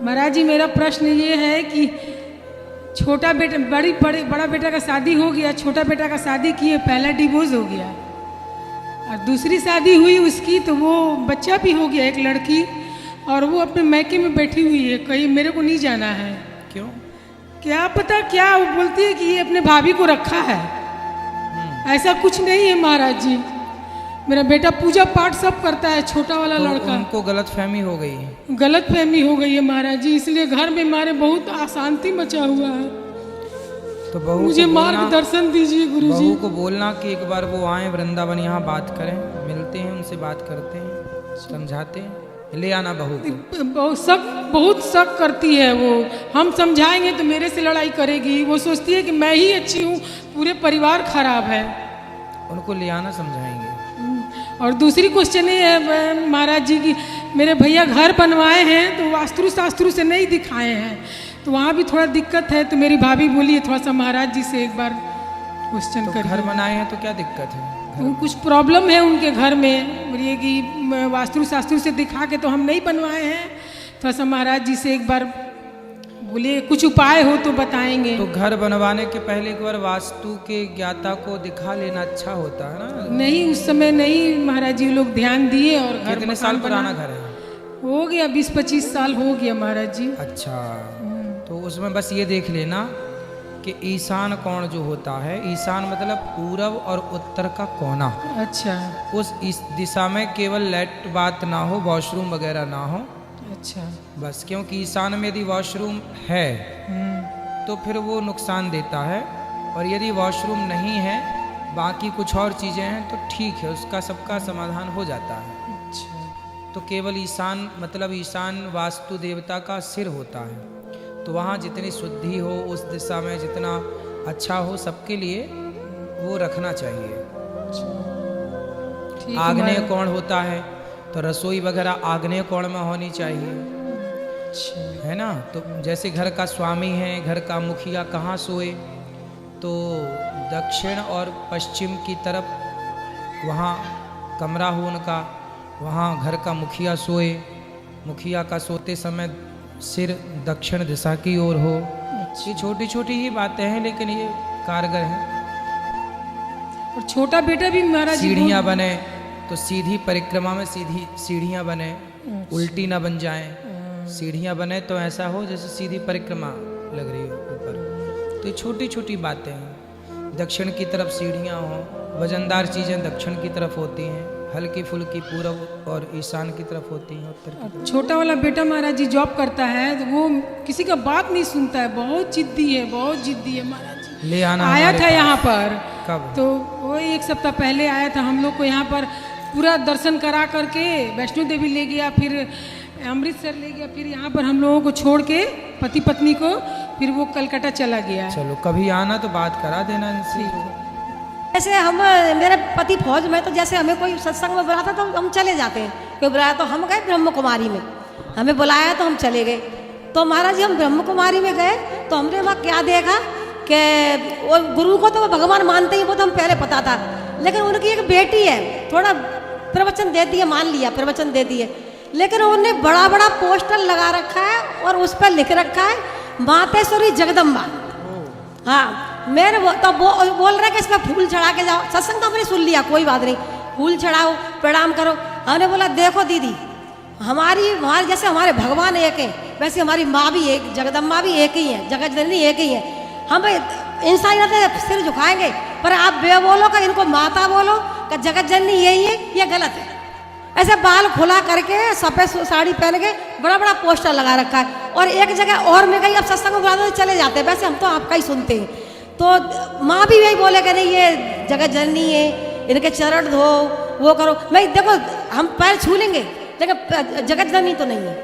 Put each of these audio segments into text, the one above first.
महाराज जी, मेरा प्रश्न ये है कि छोटा बेटा बड़ा बेटा का शादी हो गया, छोटा बेटा का शादी किए, पहला डिवोर्स हो गया और दूसरी शादी हुई उसकी, तो वो बच्चा भी हो गया, एक लड़की, और वो अपने मैके में बैठी हुई है, कहीं मेरे को नहीं जाना है। क्यों? क्या पता क्या वो बोलती है कि ये अपने भाभी को रखा है। ऐसा कुछ नहीं है महाराज जी, मेरा बेटा पूजा पाठ सब करता है, छोटा वाला तो लड़का। उनको गलतफहमी हो गई। गलतफहमी हो गई है महाराज जी, इसलिए घर में हमारे बहुत अशांति मचा हुआ है। तो बहू मुझे को बोलना, मार्गदर्शन दीजिए गुरुजी। बहू को बोलना कि एक बार वो आए वृंदावन, यहाँ बात करें, मिलते हैं, उनसे बात करते हैं, समझाते हैं, ले आना बहू को। बहुत शक करती है वो, हम समझाएंगे तो मेरे से लड़ाई करेगी। वो सोचती है कि मैं ही अच्छी हूँ, पूरे परिवार खराब है। उनको ले आना, समझाएंगे। और दूसरी क्वेश्चन ये है महाराज जी की, मेरे भैया घर बनवाए हैं तो वास्तु शास्त्रु से नहीं दिखाए हैं, तो वहाँ भी थोड़ा दिक्कत है। तो मेरी भाभी बोली है थोड़ा सा महाराज जी से एक बार क्वेश्चन तो करिए। घर बनाए हैं तो क्या दिक्कत है? कुछ प्रॉब्लम है उनके घर में, बोलिए कि वास्तु शास्त्रु से दिखा के तो हम नहीं बनवाए हैं, थोड़ा सा महाराज जी से एक बार बोलिए, कुछ उपाय हो तो बताएंगे। तो घर बनवाने के पहले एक बार वास्तु के ज्ञाता को दिखा लेना अच्छा होता है ना। नहीं, उस समय नहीं महाराज जी, लोग ध्यान दिए और घर कितने साल पुराना घर है? हो गया 20-25 साल हो गया महाराज जी। अच्छा, तो उसमें बस ये देख लेना कि ईशान कोण जो होता है, ईशान मतलब पूरब और उत्तर का कोना, अच्छा, इस दिशा में केवल लेट बात ना हो, वॉशरूम वगैरह ना हो। अच्छा, बस, क्योंकि ईशान में यदि वॉशरूम है तो फिर वो नुकसान देता है, और यदि वॉशरूम नहीं है, बाकी कुछ और चीज़ें हैं तो ठीक है, उसका सबका समाधान हो जाता है। अच्छा, तो केवल ईशान मतलब ईशान वास्तु देवता का सिर होता है, तो वहाँ जितनी शुद्धि हो, उस दिशा में जितना अच्छा हो, सबके लिए वो रखना चाहिए। ठीक है आग्नेय महाराज। कोण होता है तो रसोई वगैरह आग्नेय कोण में होनी चाहिए, अच्छा, है ना। तो जैसे घर का स्वामी है, घर का मुखिया कहाँ सोए, तो दक्षिण और पश्चिम की तरफ वहाँ कमरा हो उनका, वहाँ घर का मुखिया सोए। मुखिया का सोते समय सिर दक्षिण दिशा की ओर हो। ये छोटी छोटी ही बातें हैं, लेकिन ये कारगर हैं। और छोटा बेटा भी महाराज जी सीढ़ियाँ बने तो सीधी परिक्रमा में सीधी सीढ़ियाँ बने, उल्टी ना बन जाएं। सीढ़ियाँ बने तो ऐसा हो जैसे सीधी परिक्रमा लग रही हो ऊपर। तो ये छोटी छोटी बातें हैं। दक्षिण की तरफ सीढ़ियाँ हों, वजनदार चीज़ें दक्षिण की तरफ होती हैं, हल्की फुल्की पूरब और ईशान की तरफ होती हैं, उत्तर की तरफ। छोटा वाला बेटा महाराज जी जॉब करता है, तो वो किसी का बात नहीं सुनता है, बहुत जिद्दी है, बहुत जिद्दी है महाराज जी। ले आना आया हमारे था पास। यहाँ पर, कब? तो वो 1 सप्ताह पहले आया था। हम लोग को यहाँ पर पूरा दर्शन करा करके वैष्णो देवी ले गया, फिर अमृतसर ले गया, फिर यहाँ पर हम लोगों को छोड़ के पति पत्नी को, फिर वो कलकत्ता चला गया। चलो कभी आना तो बात करा देना इनसे। जैसे हम, मेरे पति फौज में, तो जैसे हमें कोई सत्संग में बुलाता तो हम चले जाते हैं। कोई बुलाया तो हम गए ब्रह्म कुमारी में, हमें बुलाया तो हम चले गए। तो महाराज जी हम ब्रह्म कुमारी में गए तो हमने वहाँ क्या देखा कि वो गुरु को तो वो भगवान मानते ही, वो तो हम पहले पता था, लेकिन उनकी एक बेटी है, थोड़ा प्रवचन देती है, मान लिया प्रवचन देती है, लेकिन उन्होंने बड़ा बड़ा पोस्टर लगा रखा है और उस पर लिख रखा है मातेश्वरी जगदम्बा। हाँ, मेरे तो बोल रहे कि इसमें फूल चढ़ा के जाओ। सत्संग तो हमने सुन लिया, कोई बात नहीं, फूल चढ़ाओ, प्रणाम करो। हमने बोला देखो दीदी, हमारी जैसे हमारे भगवान एक है, वैसे हमारी माँ भी एक, जगदम्बा भी एक ही है, जगत जननी एक ही है। हम इंसान सिर झुकाएंगे, पर आप बे बोलो का इनको माता बोलो का जगत जननी यही है, ये गलत है। ऐसे बाल खुला करके सफ़ेद साड़ी पहन के बड़ा बड़ा पोस्टर लगा रखा है। और एक जगह और में गई, अब सत्संग में बुलाते चले जाते हैं, वैसे हम तो आपका ही सुनते हैं। तो माँ भी यही बोले कि नहीं ये जगत जननी है, इनके चरण धो, वो करो। मैं देखो हम पैर छू लेंगे, लेकिन जगत जननी तो नहीं है।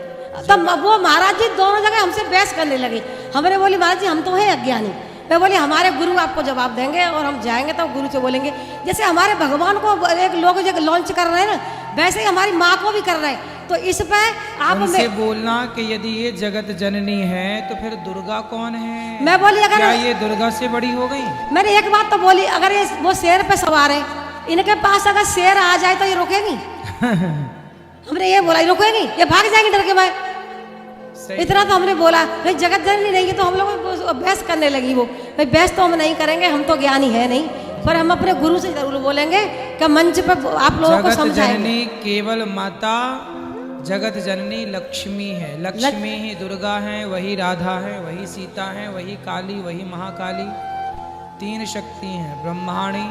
तब वो महाराज जी दोनों जगह हमसे बहस करने लगे। हमने बोली महाराज जी हम तो हैं अज्ञानी। मैं बोली हमारे गुरु आपको जवाब देंगे, और हम जाएंगे तो गुरु से बोलेंगे। जैसे हमारे भगवान को एक लोग जो लॉन्च कर रहे हैं ना, वैसे ही हमारी माँ को भी कर रहे हैं। तो इस पर आप उनसे बोलना कि यदि ये जगत जननी है तो फिर दुर्गा कौन है? मैं बोली अगर क्या ये दुर्गा से बड़ी हो गई? मैंने एक बात तो बोली, अगर ये वो शेर पे सवार है, इनके पास अगर शेर आ जाए तो ये रुकेगी? हमने ये बोला, ये रुकेगी? ये भाग जाएंगे डर के भाई। सही। इतना तो हमने बोला। भाई जगत जननी रहेगी तो हम लोग बहस करने लगी वो। भाई बहस तो हम नहीं करेंगे, हम तो ज्ञानी है नहीं, पर हम अपने गुरु से जरूर बोलेंगे कि मंच पर आप लोगों को जगत समझाएंगे। जननी केवल माता, जगत जननी लक्ष्मी है। लक्ष्मी ही दुर्गा है, वही राधा है, वही सीता है, वही काली, वही महाकाली। 3 शक्ति हैं, ब्रह्माणी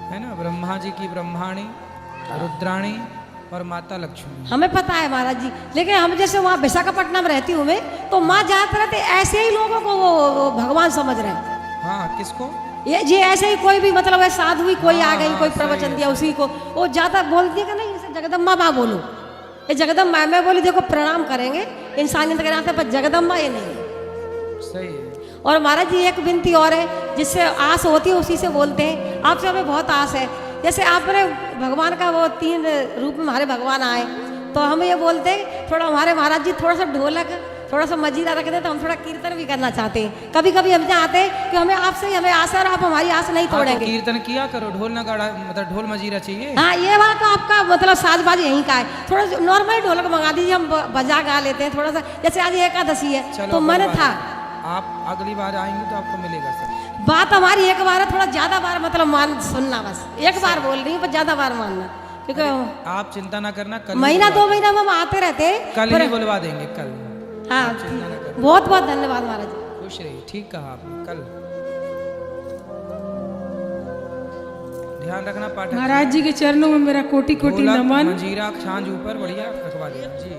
है ना, ब्रह्मा जी की ब्रह्माणी, रुद्राणी और माता लक्ष्मी। हमें पता है महाराज जी, लेकिन हम जैसे वहाँ विशाखापट्टनम रहती हूँ मैं, तो माँ जाते रहते ऐसे ही लोगों को वो भगवान समझ रहे हैं। हाँ, किसको? ये ऐसे ही कोई भी मतलब है साधु ही कोई आ गई, कोई सही प्रवचन दिया उसी को वो ज्यादा बोलती है कि नहीं, जैसे जगदम्बा माँ बोलो, ये जगदम्बा मैं बोली देखो प्रणाम करेंगे इंसानियत के नाते, पर जगदम्बा ये नहीं है। सही है। और महाराज जी एक विनती और है, जिससे आस होती है उसी से बोलते हैं। आपसे हमें बहुत आस है, जैसे आपने भगवान का वो 3 रूप में हमारे भगवान आए, तो हम ये बोलते हैं थोड़ा हमारे महाराज जी थोड़ा सा ढोलक, थोड़ा सा मजीरा रख दे, तो हम थोड़ा कीर्तन भी करना चाहते हैं। कभी कभी हम चाहते हैं कि हमें आपसे ही हमें आस है और आप हमारी आस नहीं हाँ, तो तोड़ेंगे। कीर्तन किया करो, ढोल नगाड़ा मतलब ढोल मजीरा चाहिए। हाँ, ये बात तो आपका मतलब साजबाजी यहीं का है। थोड़ा नॉर्मल ढोलक मंगा दीजिए, हम बजा गा लेते हैं थोड़ा सा। जैसे आज एकादशी है चलो, तो मन कोई बात था, नहीं। आप अगली बार आएंगे तो आपको मिलेगा सब। बात हमारी एक बार है, थोड़ा ज्यादा बार मतलब मान सुनना, बस एक बार बोल रही हूँ पर ज्यादा बार मानना, क्योंकि आप चिंता ना करना, कल ही महीना बुलवा 2 महीना में हम आते रहते हैं। कल पर- ही बुलवा देंगे, कल। हाँ, चिंता ना करना, बहुत बहुत धन्यवाद महाराज जी। खुश रहिए। ठीक कहा आपने, कल ध्यान रखना। पाठक महाराज जी के चरणों में मेरा कोटि कोटि ढोलक, नमन। मंजीरा, छांझ ऊपर बढ़िया रखवा देना जी।